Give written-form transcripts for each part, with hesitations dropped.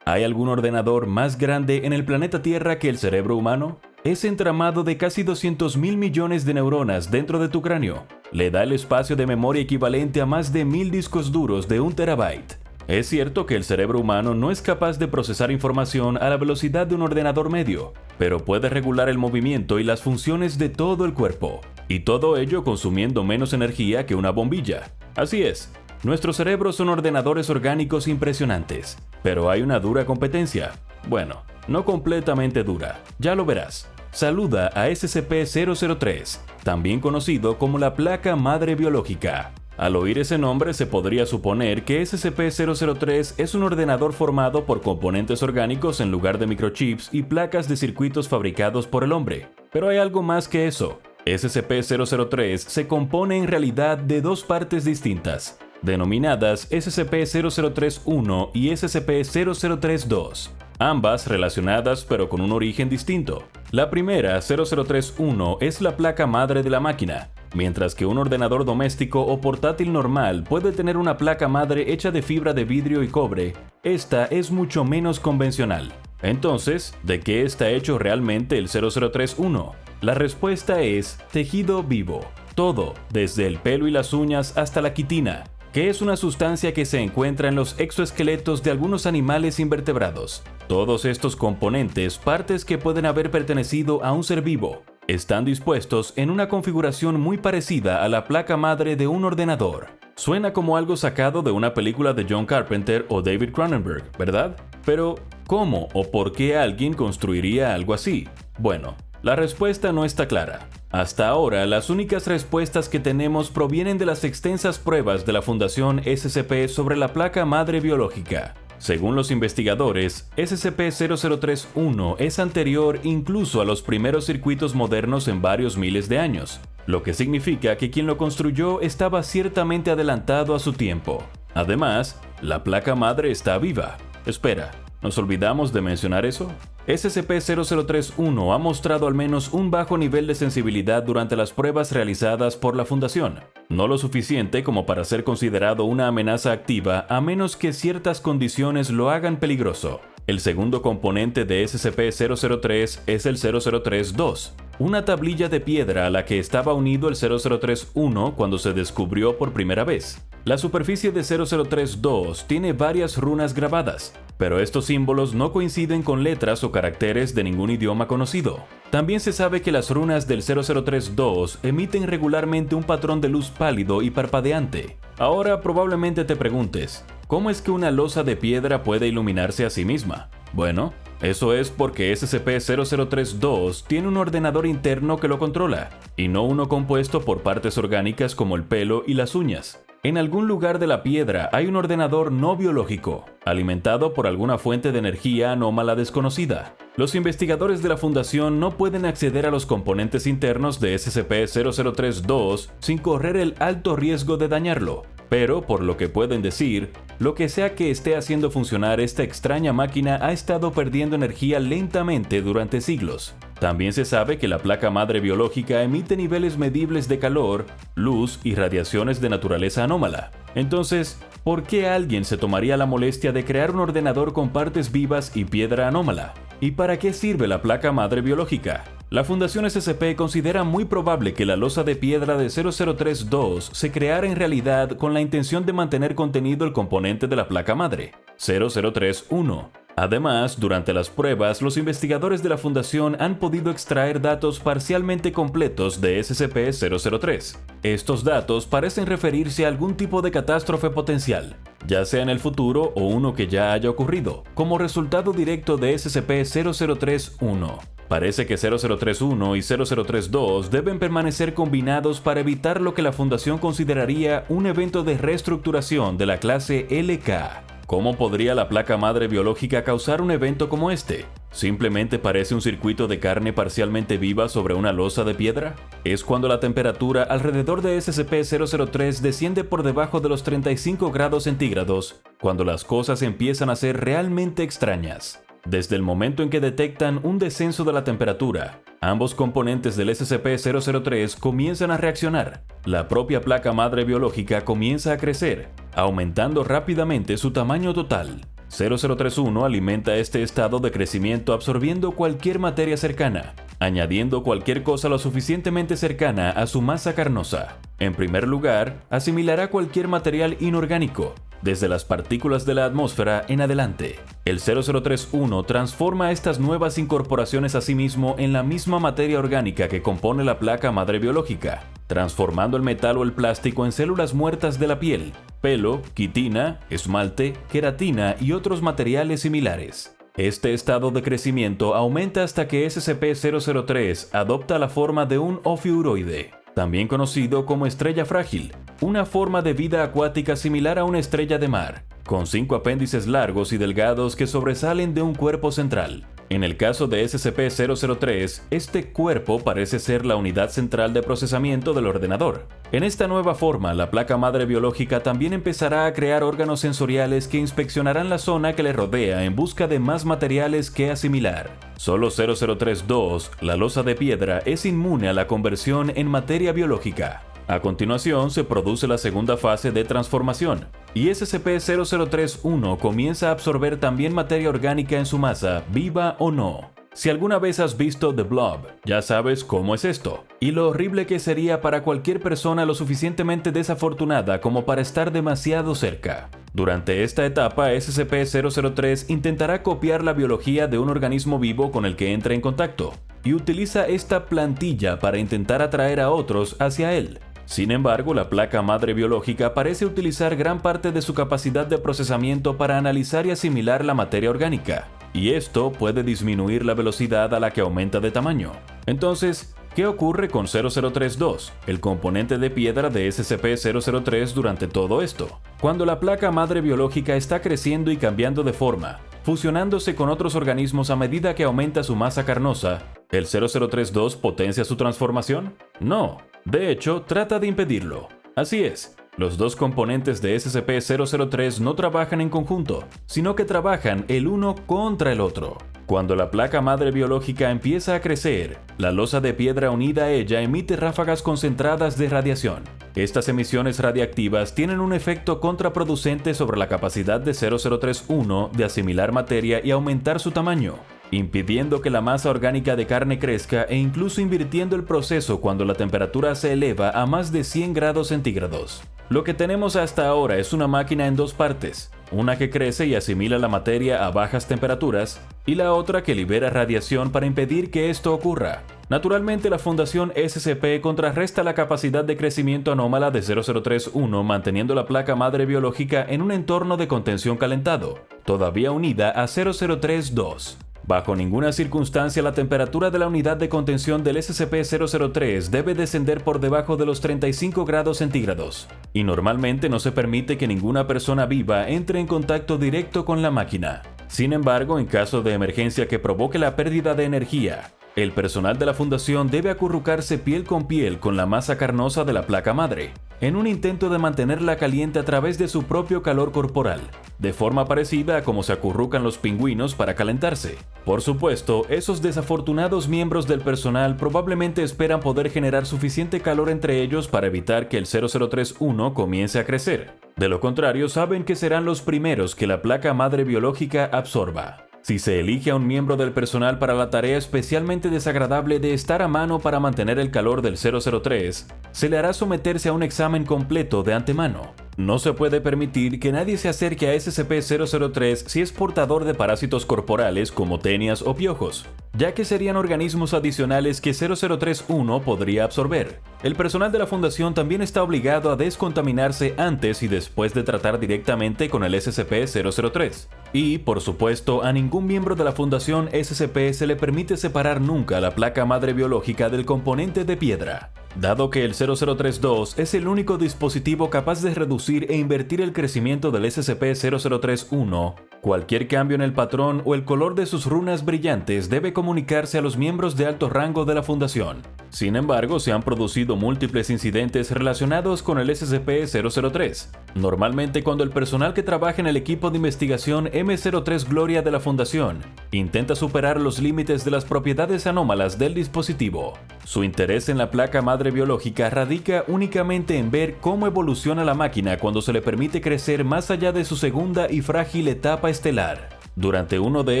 ¿Hay algún ordenador más grande en el planeta Tierra que el cerebro humano? Ese entramado de casi 200.000 millones de neuronas dentro de tu cráneo le da el espacio de memoria equivalente a más de 1000 discos duros de 1 terabyte. Es cierto que el cerebro humano no es capaz de procesar información a la velocidad de un ordenador medio, pero puede regular el movimiento y las funciones de todo el cuerpo, y todo ello consumiendo menos energía que una bombilla. Así es, nuestros cerebros son ordenadores orgánicos impresionantes, pero hay una dura competencia. Bueno, no completamente dura, ya lo verás. Saluda a SCP-003, también conocido como la placa madre biológica. Al oír ese nombre se podría suponer que SCP-003 es un ordenador formado por componentes orgánicos en lugar de microchips y placas de circuitos fabricados por el hombre. Pero hay algo más que eso. SCP-003 se compone en realidad de dos partes distintas, denominadas SCP-003-1 y SCP-003-2, ambas relacionadas pero con un origen distinto. La primera, 003-1, es la placa madre de la máquina, mientras que un ordenador doméstico o portátil normal puede tener una placa madre hecha de fibra de vidrio y cobre. Esta es mucho menos convencional. Entonces, ¿de qué está hecho realmente el 003-1? La respuesta es tejido vivo. Todo, desde el pelo y las uñas hasta la quitina, que es una sustancia que se encuentra en los exoesqueletos de algunos animales invertebrados. Todos estos componentes, partes que pueden haber pertenecido a un ser vivo, están dispuestos en una configuración muy parecida a la placa madre de un ordenador. Suena como algo sacado de una película de John Carpenter o David Cronenberg, ¿verdad? Pero, ¿cómo o por qué alguien construiría algo así? Bueno, la respuesta no está clara. Hasta ahora, las únicas respuestas que tenemos provienen de las extensas pruebas de la Fundación SCP sobre la placa madre biológica. Según los investigadores, SCP-003-1 es anterior incluso a los primeros circuitos modernos en varios miles de años, lo que significa que quien lo construyó estaba ciertamente adelantado a su tiempo. Además, la placa madre está viva. Espera, ¿nos olvidamos de mencionar eso? SCP-003-1 ha mostrado al menos un bajo nivel de sensibilidad durante las pruebas realizadas por la Fundación, no lo suficiente como para ser considerado una amenaza activa a menos que ciertas condiciones lo hagan peligroso. El segundo componente de SCP-003 es el 003-2, una tablilla de piedra a la que estaba unido el 003-1 cuando se descubrió por primera vez. La superficie de 003-2 tiene varias runas grabadas, pero estos símbolos no coinciden con letras o caracteres de ningún idioma conocido. También se sabe que las runas del 003-2 emiten regularmente un patrón de luz pálido y parpadeante. Ahora probablemente te preguntes, ¿cómo es que una losa de piedra puede iluminarse a sí misma? Bueno, eso es porque SCP-003-2 tiene un ordenador interno que lo controla, y no uno compuesto por partes orgánicas como el pelo y las uñas. En algún lugar de la piedra hay un ordenador no biológico, alimentado por alguna fuente de energía anómala desconocida. Los investigadores de la Fundación no pueden acceder a los componentes internos de SCP-003-2 sin correr el alto riesgo de dañarlo. Pero, por lo que pueden decir, lo que sea que esté haciendo funcionar esta extraña máquina ha estado perdiendo energía lentamente durante siglos. También se sabe que la placa madre biológica emite niveles medibles de calor, luz y radiaciones de naturaleza anómala. Entonces, ¿por qué alguien se tomaría la molestia de crear un ordenador con partes vivas y piedra anómala? ¿Y para qué sirve la placa madre biológica? La Fundación SCP considera muy probable que la losa de piedra de 003-2 se creara en realidad con la intención de mantener contenido el componente de la placa madre, 003-1. Además, durante las pruebas, los investigadores de la Fundación han podido extraer datos parcialmente completos de SCP-003. Estos datos parecen referirse a algún tipo de catástrofe potencial, ya sea en el futuro o uno que ya haya ocurrido, como resultado directo de SCP-003-1. Parece que 003-1 y 003-2 deben permanecer combinados para evitar lo que la Fundación consideraría un evento de reestructuración de la clase LK. ¿Cómo podría la placa madre biológica causar un evento como este? ¿Simplemente parece un circuito de carne parcialmente viva sobre una losa de piedra? Es cuando la temperatura alrededor de SCP-003 desciende por debajo de los 35 grados centígrados, cuando las cosas empiezan a ser realmente extrañas. Desde el momento en que detectan un descenso de la temperatura, ambos componentes del SCP-003 comienzan a reaccionar. La propia placa madre biológica comienza a crecer, aumentando rápidamente su tamaño total. 0031 alimenta este estado de crecimiento absorbiendo cualquier materia cercana, añadiendo cualquier cosa lo suficientemente cercana a su masa carnosa. En primer lugar, asimilará cualquier material inorgánico, desde las partículas de la atmósfera en adelante. El 0031 transforma estas nuevas incorporaciones a sí mismo en la misma materia orgánica que compone la placa madre biológica, transformando el metal o el plástico en células muertas de la piel, pelo, quitina, esmalte, queratina y otros materiales similares. Este estado de crecimiento aumenta hasta que SCP-003 adopta la forma de un ofiuroide, también conocido como estrella frágil, una forma de vida acuática similar a una estrella de mar, con 5 apéndices largos y delgados que sobresalen de un cuerpo central. En el caso de SCP-003, este cuerpo parece ser la unidad central de procesamiento del ordenador. En esta nueva forma, la placa madre biológica también empezará a crear órganos sensoriales que inspeccionarán la zona que le rodea en busca de más materiales que asimilar. Solo 0032, la losa de piedra, es inmune a la conversión en materia biológica. A continuación se produce la segunda fase de transformación, y SCP-0031 comienza a absorber también materia orgánica en su masa, viva o no. Si alguna vez has visto The Blob, ya sabes cómo es esto, y lo horrible que sería para cualquier persona lo suficientemente desafortunada como para estar demasiado cerca. Durante esta etapa, SCP-003 intentará copiar la biología de un organismo vivo con el que entra en contacto, y utiliza esta plantilla para intentar atraer a otros hacia él. Sin embargo, la placa madre biológica parece utilizar gran parte de su capacidad de procesamiento para analizar y asimilar la materia orgánica, y esto puede disminuir la velocidad a la que aumenta de tamaño. Entonces, ¿qué ocurre con 0032, el componente de piedra de SCP-003 durante todo esto? Cuando la placa madre biológica está creciendo y cambiando de forma, fusionándose con otros organismos a medida que aumenta su masa carnosa, ¿el 0032 potencia su transformación? No. De hecho, trata de impedirlo. Así es, los dos componentes de SCP-003 no trabajan en conjunto, sino que trabajan el uno contra el otro. Cuando la placa madre biológica empieza a crecer, la losa de piedra unida a ella emite ráfagas concentradas de radiación. Estas emisiones radiactivas tienen un efecto contraproducente sobre la capacidad de 0031 de asimilar materia y aumentar su tamaño, impidiendo que la masa orgánica de carne crezca e incluso invirtiendo el proceso cuando la temperatura se eleva a más de 100 grados centígrados. Lo que tenemos hasta ahora es una máquina en dos partes, una que crece y asimila la materia a bajas temperaturas, y la otra que libera radiación para impedir que esto ocurra. Naturalmente, la Fundación SCP contrarresta la capacidad de crecimiento anómala de 0031 manteniendo la placa madre biológica en un entorno de contención calentado, todavía unida a 0032. Bajo ninguna circunstancia la temperatura de la unidad de contención del SCP-003 debe descender por debajo de los 35 grados centígrados, y normalmente no se permite que ninguna persona viva entre en contacto directo con la máquina. Sin embargo, en caso de emergencia que provoque la pérdida de energía, el personal de la Fundación debe acurrucarse piel con piel con la masa carnosa de la placa madre, en un intento de mantenerla caliente a través de su propio calor corporal, de forma parecida a como se acurrucan los pingüinos para calentarse. Por supuesto, esos desafortunados miembros del personal probablemente esperan poder generar suficiente calor entre ellos para evitar que el 0031 comience a crecer. De lo contrario, saben que serán los primeros que la placa madre biológica absorba. Si se elige a un miembro del personal para la tarea especialmente desagradable de estar a mano para mantener el calor del 003, se le hará someterse a un examen completo de antemano. No se puede permitir que nadie se acerque a SCP-003 si es portador de parásitos corporales como tenias o piojos, ya que serían organismos adicionales que 0031 podría absorber. El personal de la Fundación también está obligado a descontaminarse antes y después de tratar directamente con el SCP-003. Y, por supuesto, a ningún miembro de la Fundación SCP se le permite separar nunca la placa madre biológica del componente de piedra. Dado que el 0032 es el único dispositivo capaz de reducir e invertir el crecimiento del SCP-031, cualquier cambio en el patrón o el color de sus runas brillantes debe comunicarse a los miembros de alto rango de la Fundación. Sin embargo, se han producido múltiples incidentes relacionados con el SCP-003. Normalmente cuando el personal que trabaja en el equipo de investigación M03 Gloria de la Fundación intenta superar los límites de las propiedades anómalas del dispositivo. Su interés en la placa madre biológica radica únicamente en ver cómo evoluciona la máquina cuando se le permite crecer más allá de su segunda y frágil etapa estelar. Durante uno de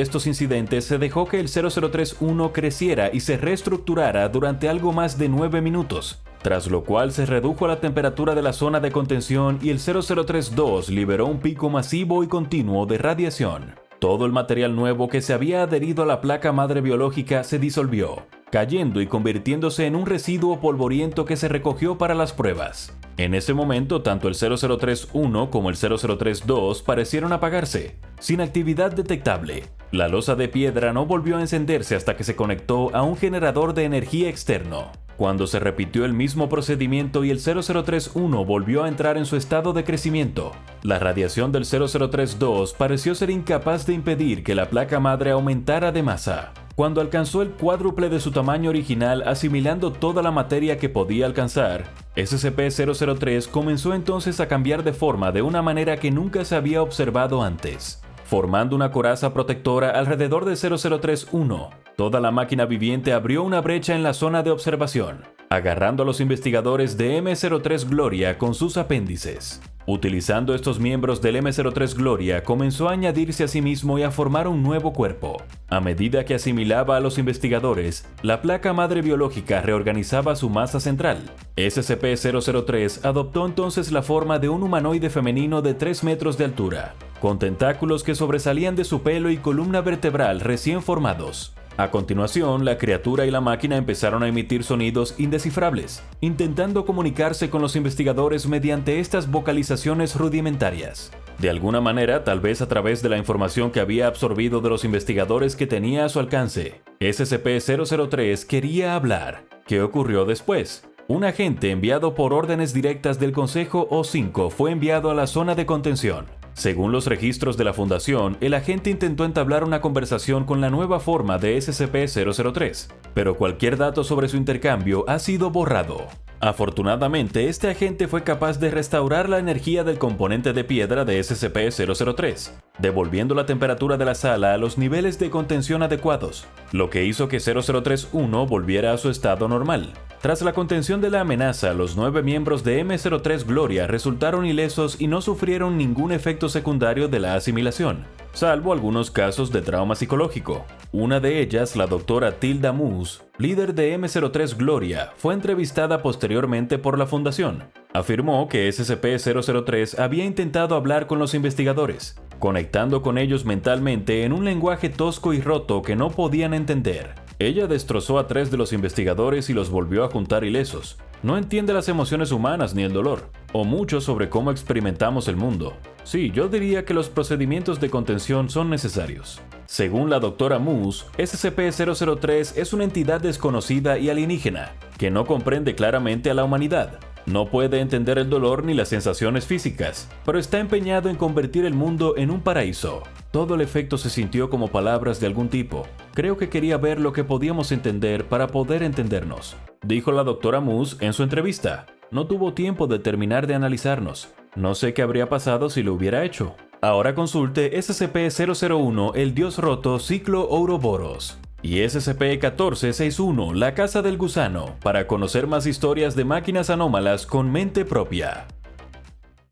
estos incidentes se dejó que el 003-1 creciera y se reestructurara durante algo más de 9 minutos, tras lo cual se redujo la temperatura de la zona de contención y el 003-2 liberó un pico masivo y continuo de radiación. Todo el material nuevo que se había adherido a la placa madre biológica se disolvió, cayendo y convirtiéndose en un residuo polvoriento que se recogió para las pruebas. En ese momento, tanto el 003-1 como el 003-2 parecieron apagarse, sin actividad detectable. La losa de piedra no volvió a encenderse hasta que se conectó a un generador de energía externo. Cuando se repitió el mismo procedimiento y el 003-1 volvió a entrar en su estado de crecimiento, la radiación del 003-2 pareció ser incapaz de impedir que la placa madre aumentara de masa. Cuando alcanzó el cuádruple de su tamaño original, asimilando toda la materia que podía alcanzar, SCP-003 comenzó entonces a cambiar de forma de una manera que nunca se había observado antes, formando una coraza protectora alrededor de 003-1. Toda la máquina viviente abrió una brecha en la zona de observación, agarrando a los investigadores de M03 Gloria con sus apéndices. Utilizando estos miembros del M03 Gloria, comenzó a añadirse a sí mismo y a formar un nuevo cuerpo. A medida que asimilaba a los investigadores, la placa madre biológica reorganizaba su masa central. SCP-003 adoptó entonces la forma de un humanoide femenino de 3 metros de altura, con tentáculos que sobresalían de su pelo y columna vertebral recién formados. A continuación, la criatura y la máquina empezaron a emitir sonidos indescifrables, intentando comunicarse con los investigadores mediante estas vocalizaciones rudimentarias. De alguna manera, tal vez a través de la información que había absorbido de los investigadores que tenía a su alcance, SCP-003 quería hablar. ¿Qué ocurrió después? Un agente enviado por órdenes directas del Consejo O5 fue enviado a la zona de contención. Según los registros de la Fundación, el agente intentó entablar una conversación con la nueva forma de SCP-003, pero cualquier dato sobre su intercambio ha sido borrado. Afortunadamente, este agente fue capaz de restaurar la energía del componente de piedra de SCP-003, devolviendo la temperatura de la sala a los niveles de contención adecuados, lo que hizo que 003-1 volviera a su estado normal. Tras la contención de la amenaza, los 9 miembros de M03 Gloria resultaron ilesos y no sufrieron ningún efecto secundario de la asimilación, salvo algunos casos de trauma psicológico. Una de ellas, la doctora Tilda Moose, líder de M03 Gloria, fue entrevistada posteriormente por la Fundación. Afirmó que SCP-003 había intentado hablar con los investigadores, conectando con ellos mentalmente en un lenguaje tosco y roto que no podían entender. Ella destrozó a 3 de los investigadores y los volvió a juntar ilesos. No entiende las emociones humanas ni el dolor, o mucho sobre cómo experimentamos el mundo. Sí, yo diría que los procedimientos de contención son necesarios. Según la doctora Moose, SCP-003 es una entidad desconocida y alienígena, que no comprende claramente a la humanidad. No puede entender el dolor ni las sensaciones físicas, pero está empeñado en convertir el mundo en un paraíso. Todo el efecto se sintió como palabras de algún tipo. Creo que quería ver lo que podíamos entender para poder entendernos, dijo la doctora Moose en su entrevista. No tuvo tiempo de terminar de analizarnos. No sé qué habría pasado si lo hubiera hecho. Ahora consulte SCP-001, el dios roto Ciclo Ouroboros, y SCP-1461, la casa del gusano, para conocer más historias de máquinas anómalas con mente propia.